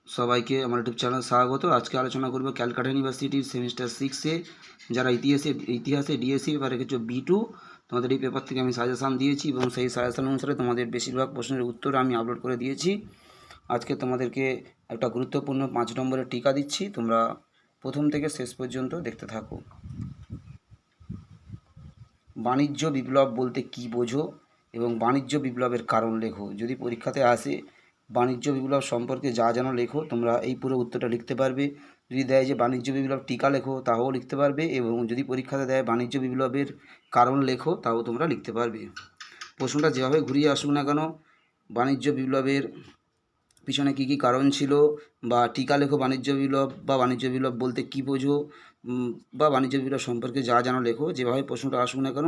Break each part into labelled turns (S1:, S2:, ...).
S1: সবাইকে আমার YouTube channel স্বাগত। আজকে আলোচনা করব ক্যালকাটা ইউনিভার্সিটির সেমিস্টার 6-এ যারা ইতিহাসে ডিএসসি পেপার রেখেছো B2, তোমাদের এই পেপার থেকে আমি সাজেশান দিয়েছি এবং সেই সাজেশান অনুসারে তোমাদের বেশিরভাগ প্রশ্নের উত্তর আমি আপলোড করে দিয়েছি। আজকে তোমাদেরকে একটা গুরুত্বপূর্ণ 5 নম্বরের টিকা দিচ্ছি, তোমরা প্রথম থেকে শেষ পর্যন্ত দেখতে থাকো। বাণিজ্য বিপ্লব বলতে কী বোঝো এবং বাণিজ্য বিপ্লবের কারণ লেখো। যদি পরীক্ষাতে আসে বাণিজ্য বিপ্লব সম্পর্কে যা জানো লেখো, তোমরা এই পুরো উত্তরটা লিখতে পারবে। যদি দেয় যে বাণিজ্য বিপ্লব টিকা লেখো, তাও লিখতে পারবে, এবং যদি পরীক্ষাতে দেয় বাণিজ্য বিপ্লবের কারণ লেখো, তাও তোমরা লিখতে পারবে। প্রশ্নটা যেভাবে ঘুরিয়ে আসুক না কেন, বাণিজ্য বিপ্লবের পিছনে কী কী কারণ ছিল, বা টিকা লেখো বাণিজ্য বিপ্লব, বা বাণিজ্য বিপ্লব বলতে কী বোঝো, বা বাণিজ্য বিপ্লব সম্পর্কে যা জানো লেখো। যেভাবে প্রশ্নটা আসুক না কেন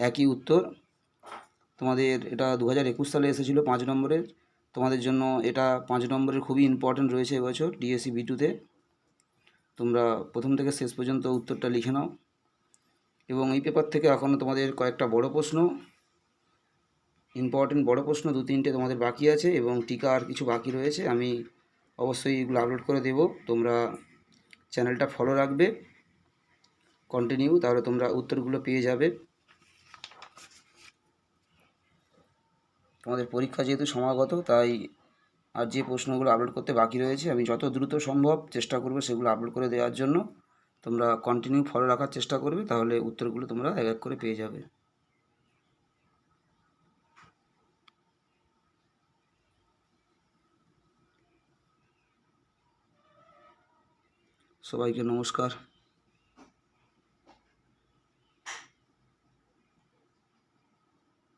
S1: একই উত্তর। তোমাদের এটা 2021 সালে এসেছিলো 5 নম্বরের। তোমাদের জন্য এটা 5 নম্বরের খুবই ইম্পর্ট্যান্ট রয়েছে এবছর ডিএসসি B2-তে। তোমরা প্রথম থেকে শেষ পর্যন্ত উত্তরটা লিখে নাও। এবং এই পেপার থেকে এখনও তোমাদের কয়েকটা বড় প্রশ্ন, ইম্পর্টেন্ট বড় প্রশ্ন 2-3টে তোমাদের বাকি আছে, এবং টিকা আর কিছু বাকি রয়েছে। আমি অবশ্যই এগুলো আপলোড করে দেব, তোমরা চ্যানেলটা ফলো রাখবে কন্টিনিউ, তাহলে তোমরা উত্তরগুলো পেয়ে যাবে। তোমাদের পরীক্ষা যেহেতু সমাগত, তাই আর যে প্রশ্নগুলো আপলোড করতে বাকি রয়েছে আমি যত দ্রুত সম্ভব চেষ্টা করব সেগুলো আপলোড করে দেওয়ার জন্য। তোমরা কন্টিনিউ ফলো রাখার চেষ্টা করবে, তাহলে উত্তরগুলো তোমরা এক এক করে পেয়ে যাবে। সবাইকে নমস্কার।